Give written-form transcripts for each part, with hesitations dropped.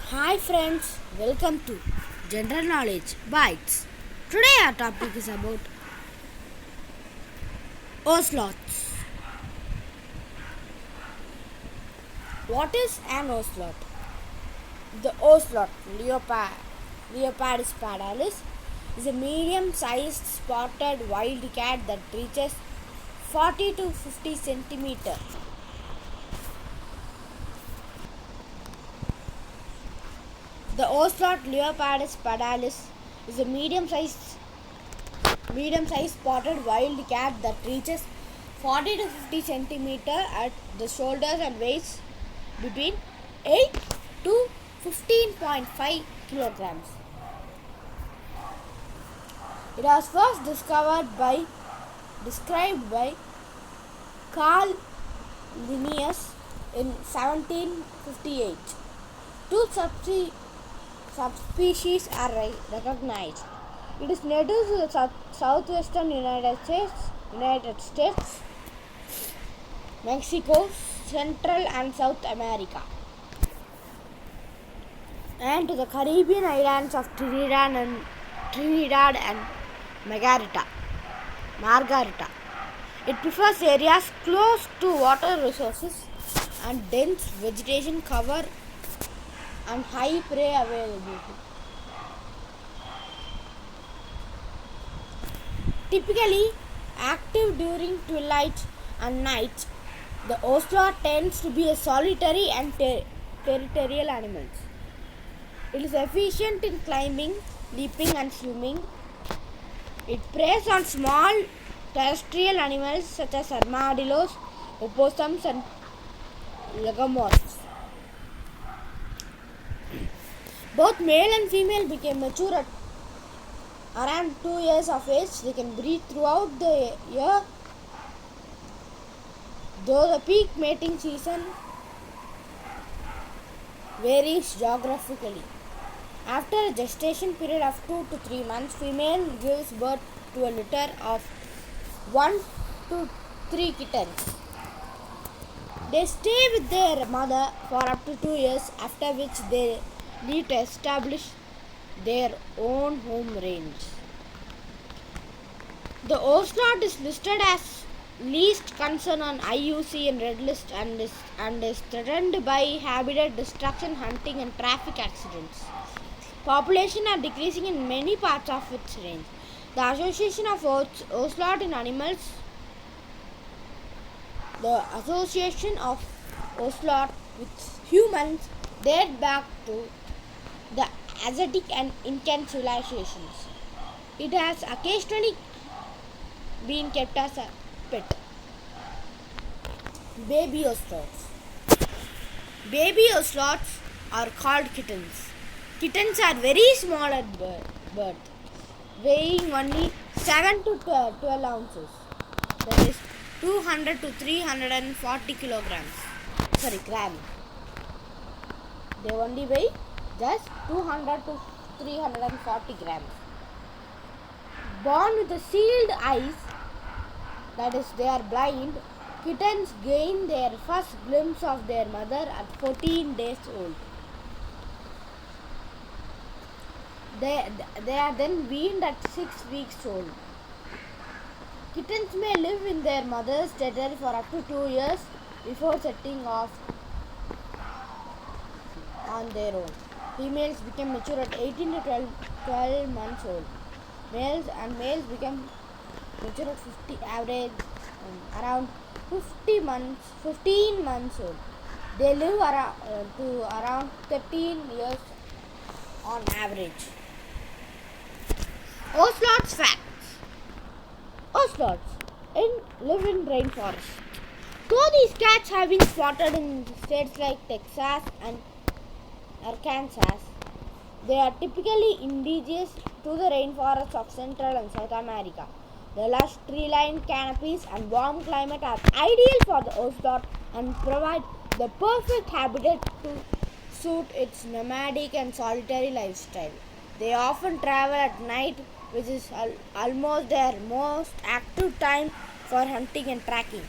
Hi friends, welcome to General Knowledge Bites. Today our topic is about ocelots. What is an ocelot? The ocelot, Leopardus padalis, is a medium-sized spotted wild cat that reaches 40 to 50 centimeter. The ocelot Leopardus padalis is a medium-sized spotted wild cat that reaches 40 to 50 centimeter at the shoulders and weighs between 8 to 15.5 kilograms. It was first described by Carl Linnaeus in 1758. Two subspecies are recognized. It is native to the southwestern United States, Mexico, Central and South America, and to the Caribbean islands of Trinidad and Margarita. It prefers areas close to water resources and dense vegetation cover and high prey availability. Typically active during twilight and night, the ocelot tends to be a solitary and territorial animal. It is efficient in climbing, leaping and swimming. It preys on small terrestrial animals such as armadillos, opossums and lemurs. Both male and female become mature at around 2 years of age. They can breed throughout the year, though the peak mating season varies geographically. After a gestation period of 2 to 3 months, female gives birth to a litter of 1 to 3 kittens. They stay with their mother for up to 2 years, after which they need to establish their own home range. The ocelot is listed as least concern on IUCN and Red List and is threatened by habitat destruction, hunting and traffic accidents. Population are decreasing in many parts of its range. The Association of Ocelot in Animals, the Association of Ocelot with Humans, date back to the Aztec and Incan civilizations. It has occasionally been kept as a pet. Baby ocelots. Baby ocelots are called kittens. Kittens are very small at birth, weighing only 7 to 12 ounces. That is 200 to 340 kilograms. Grams. They only weigh just 200 to 340 grams. Born with a sealed eyes, that is, they are blind, kittens gain their first glimpse of their mother at 14 days old. They are then weaned at 6 weeks old. Kittens may live in their mother's territory for up to 2 years before setting off on their own. Females become mature at 18 to 12 months old. Males become mature at around 15 months old. They live to around 13 years on average. Ocelots facts. Ocelots live in rainforests. Though these cats have been spotted in states like Texas and Arkansas, they are typically indigenous to the rainforests of Central and South America. The lush tree-lined canopies and warm climate are ideal for the ocelot and provide the perfect habitat to suit its nomadic and solitary lifestyle. They often travel at night, which is almost their most active time for hunting and tracking.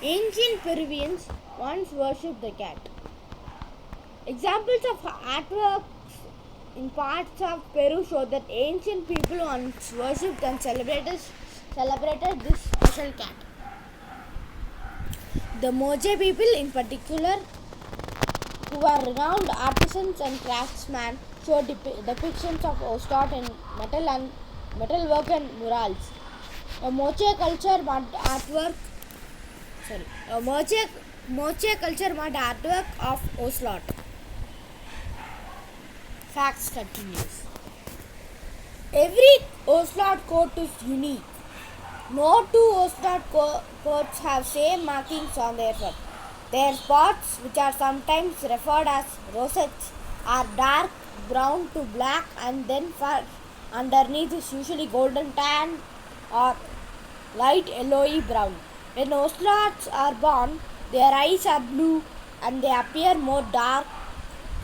Ancient Peruvians once worshipped the cat. Examples of artworks in parts of Peru show that ancient people once worshipped and celebrated this special cat. The Moche people, in particular, who were renowned artisans and craftsmen, show depictions of Oslot in metalwork and murals. A Moche culture mud artwork. Sorry, a Moche culture mud artwork of Oslot. Facts continues. Every Oslot coat is unique. No two Oslot coats have same markings on their fur. Their spots, which are sometimes referred as rosettes, are dark brown to black, and then fur underneath is usually golden tan or light yellowy brown. When Oslots are born, their eyes are blue and they appear more dark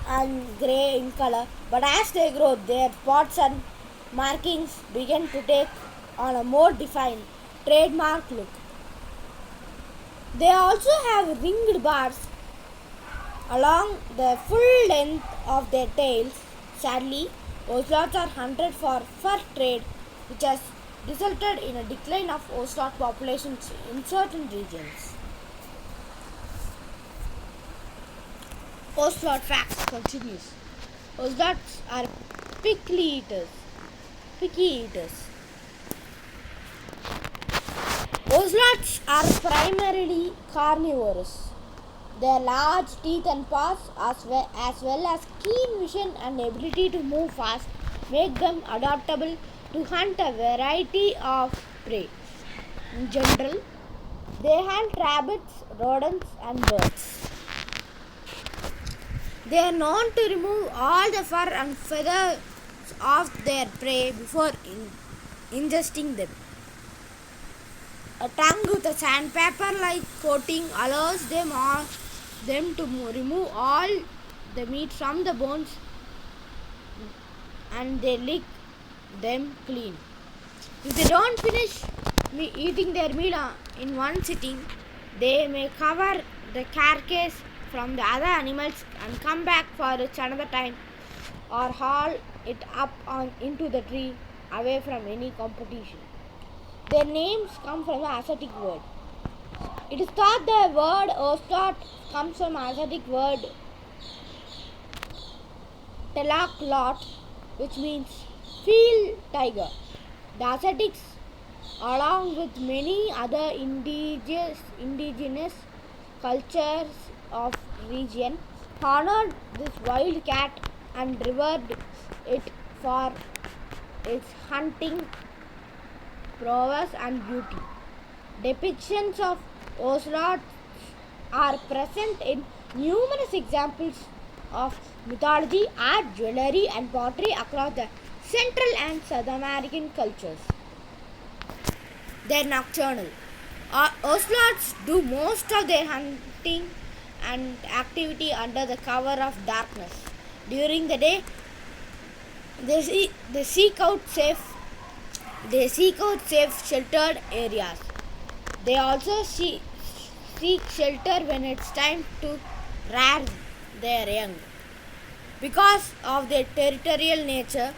and grey in color, but as they grow, their spots and markings begin to take on a more defined, trademark look. They also have ringed bars along the full length of their tails. Sadly, ocelots are hunted for fur trade, which has resulted in a decline of ocelot populations in certain regions. Ocelot facts continues. Ocelots are picky eaters. Picky eaters. Ocelots are primarily carnivorous. Their large teeth and paws, as well as keen vision and ability to move fast, make them adaptable to hunt a variety of prey. In general, they hunt rabbits, rodents, and birds. They are known to remove all the fur and feathers of their prey before ingesting them. A tongue with a sandpaper-like coating allows them to remove all the meat from the bones, and they lick them clean. If they don't finish eating their meal in one sitting, they may cover the carcass from the other animals and come back for it another time, or haul it up into the tree away from any competition. Their names come from the Asiatic word. It is thought the word ocelot comes from Asiatic word telaklot, which means field tiger. The Asiatics, along with many other indigenous cultures of region, honored this wild cat and revered it for its hunting prowess and beauty. Depictions of ocelots are present in numerous examples of mythology, art, jewelry, and pottery across the Central and South American cultures. They are nocturnal. Ocelots do most of their hunting and activity under the cover of darkness. During the day, they seek out safe sheltered areas. They also seek shelter when it's time to rear their young. Because of their territorial nature,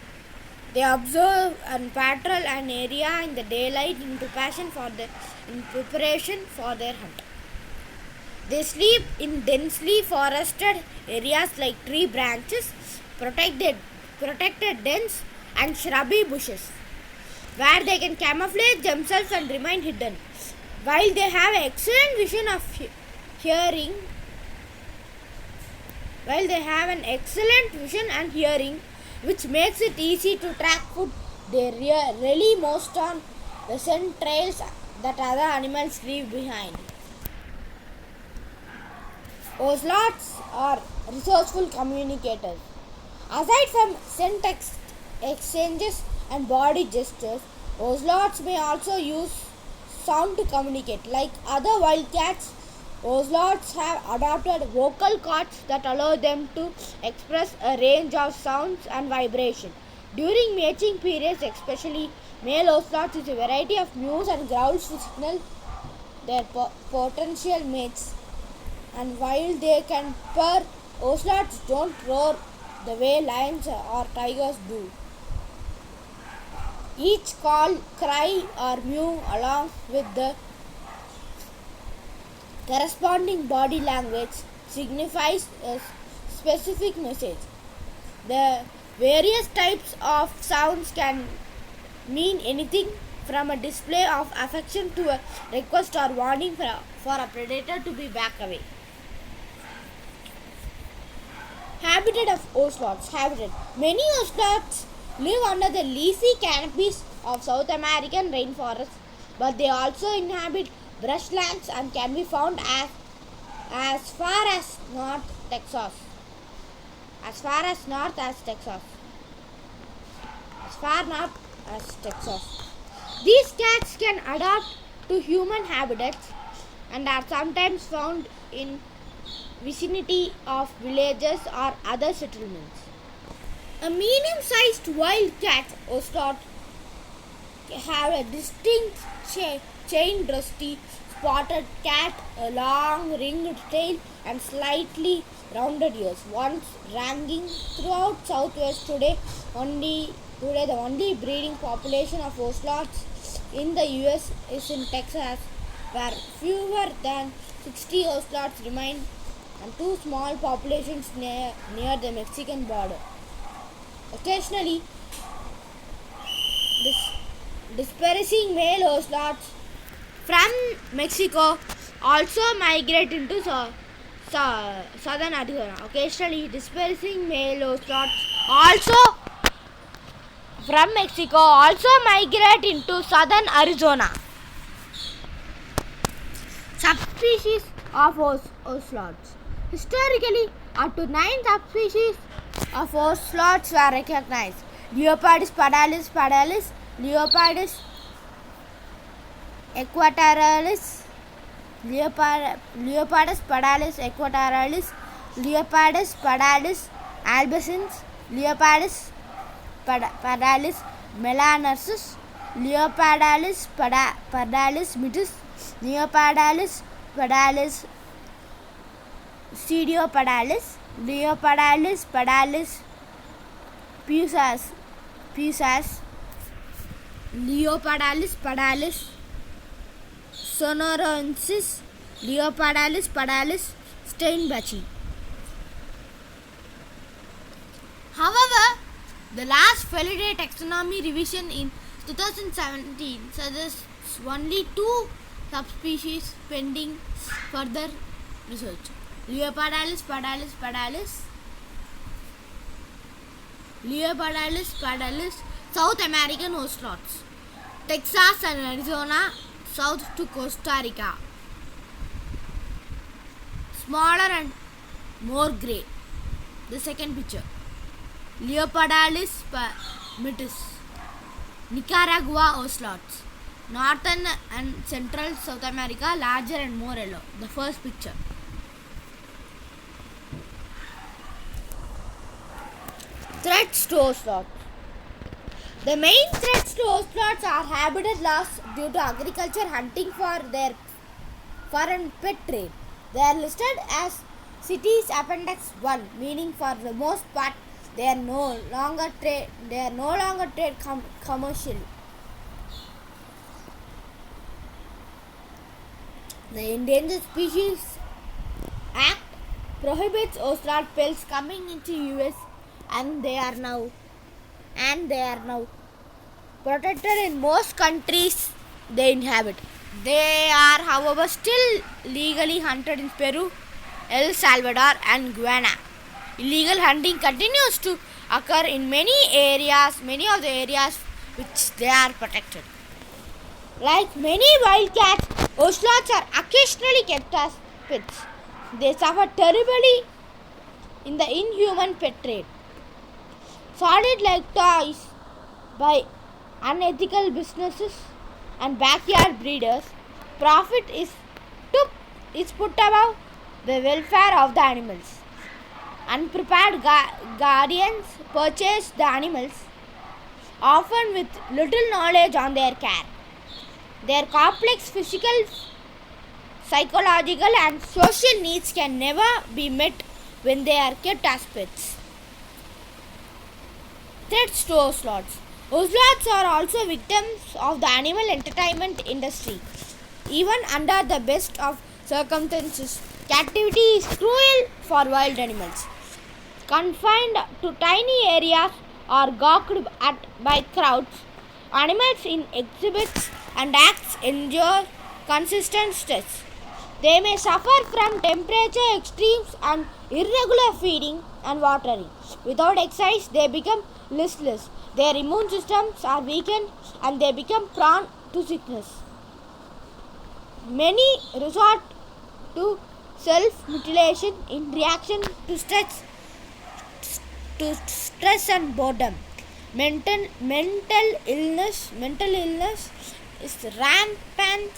they observe and patrol an area in the daylight in preparation for their hunt. They sleep in densely forested areas like tree branches, protected dens, and shrubby bushes, where they can camouflage themselves and remain hidden. While they have excellent vision of hearing, while they have an excellent vision and hearing, which makes it easy to track food, they rely most on the scent trails that other animals leave behind. Ocelots are resourceful communicators. Aside from scent exchanges and body gestures, ocelots may also use sound to communicate. Like other wildcats, ocelots have adopted vocal cords that allow them to express a range of sounds and vibration. During mating periods especially, male ocelots use a variety of mews and growls to signal their potential mates. And while they can purr ocelots don't roar the way lions or tigers do. Each call, cry, or mew along with the corresponding body language signifies a specific message. The various types of sounds can mean anything from a display of affection to a request or warning for a predator to be back away. Habitat of ocelots. Habitat. Many ocelots live under the leafy canopies of South American rainforests, but they also inhabit brushlands and can be found as far as North Texas. As far as north as Texas. As far north as Texas. These cats can adapt to human habitats and are sometimes found in vicinity of villages or other settlements. A medium-sized wild cat ocelot have a distinct chain rusty spotted cat, a long ringed tail and slightly rounded ears. Once ranking throughout Southwest today the only breeding population of ocelots in the US is in Texas, where fewer than 60 ocelots remain and two small populations near the Mexican border. Occasionally, dispersing male ocelots from Mexico also migrate into southern Arizona. Occasionally, dispersing male ocelots also from Mexico also migrate into southern Arizona. Subspecies of ocelots. Historically, up to 9 subspecies of ocelots were recognized. Leopardus padalis, Leopardus equatorialis, Leopardus padalis equatorialis, Leopardus padalis albicans, Leopardus padalis melanursus, Leopardalis padalis mitis, Leopardalis padalis pseudopadalis, Leopardalis padalis pusas, Leopardalis padalis sonorensis, Leopardalis padalis steinbachi. However, the last Felidae taxonomy revision in 2017 suggests only 2 subspecies pending further research. Leopardalis padalis South American ocelots, Texas and Arizona south to Costa Rica. Smaller and more grey. The second picture. Leopardalis mitis, Nicaragua ocelots, northern and central South America, larger and more yellow. The first picture. Threats to ocelots. The main threats to ocelots are habitat loss due to agriculture, hunting for their fur and pet trade. They are listed as CITES Appendix 1, meaning for the most part they are no longer trade commercially. The Endangered Species Act prohibits ocelot pelts coming into US and they are now protected in most countries they inhabit. They are, however, still legally hunted in Peru, El Salvador and Guyana. Illegal hunting continues to occur in many of the areas which they are protected. Like many wildcats, ocelots are occasionally kept as pets. They suffer terribly in the inhuman pet trade. Sold like toys by unethical businesses and backyard breeders, profit is put above the welfare of the animals. Unprepared guardians purchase the animals, often with little knowledge on their care. Their complex physical, psychological and social needs can never be met when they are kept as pets. Threats to ocelots. Ocelots are also victims of the animal entertainment industry. Even under the best of circumstances, captivity is cruel for wild animals. Confined to tiny areas or gawked at by crowds, animals in exhibits and acts endure consistent stress. They may suffer from temperature extremes and irregular feeding and watering. Without exercise, they become listless. Their immune systems are weakened and they become prone to sickness. Many resort to self-mutilation in reaction to stress and boredom. Mental illness is rampant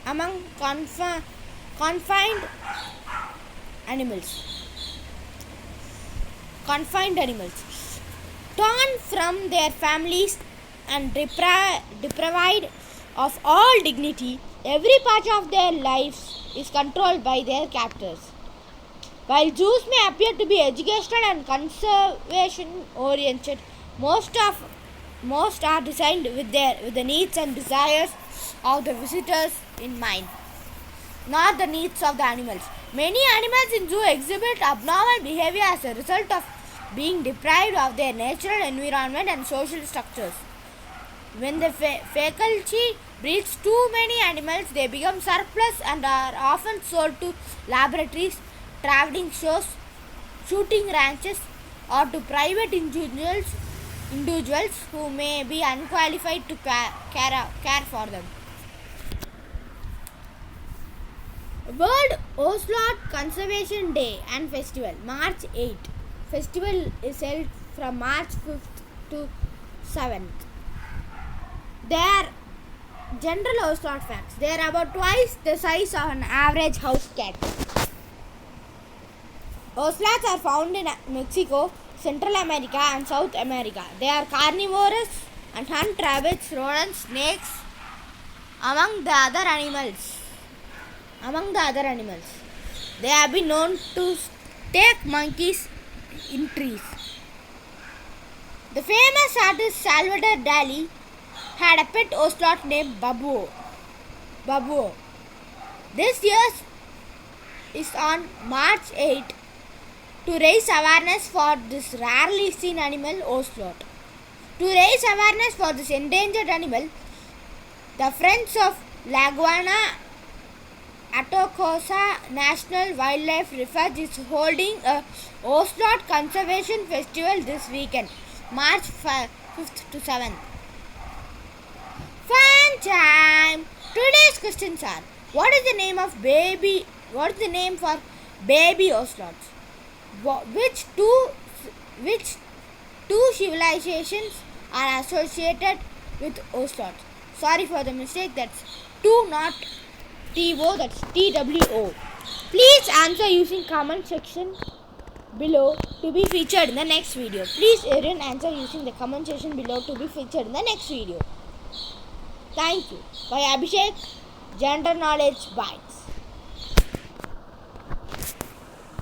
among confined animals. Torn from their families and deprived of all dignity, every part of their lives is controlled by their captors. While zoos may appear to be educational and conservation oriented, most are designed with the needs and desires of the visitors in mind, not the needs of the animals. Many animals in zoo exhibit abnormal behavior as a result of being deprived of their natural environment and social structures. When the faculty breeds too many animals, they become surplus and are often sold to laboratories, traveling shows, shooting ranches, or to private individuals who may be unqualified to care for them. World Ocelot Conservation Day and Festival, March 8. Festival is held from March 5th to 7th. Their general ocelot facts. They are about twice the size of an average house cat. Ocelots are found in Mexico, Central America and South America. They are carnivorous and hunt rabbits, rodents, snakes, among the other animals. They have been known to stake monkeys in trees. The famous artist Salvador Dali had a pet ocelot named Babuo. This year is on March 8 to raise awareness for this rarely seen animal, ocelot. To raise awareness for this endangered animal, the Friends of Laguna Atocosa National Wildlife Refuge is holding a Ocelot Conservation Festival this weekend, March 5th to 7th. Fun time! Today's questions are: what is the name for baby ocelots? Which two civilizations are associated with ocelots? Sorry for the mistake, that's two, not TO, that's TWO. Please answer using comment section below to be featured in the next video. Please answer using the comment section below to be featured in the next video. Thank you. By Abhishek, Gender Knowledge Bites.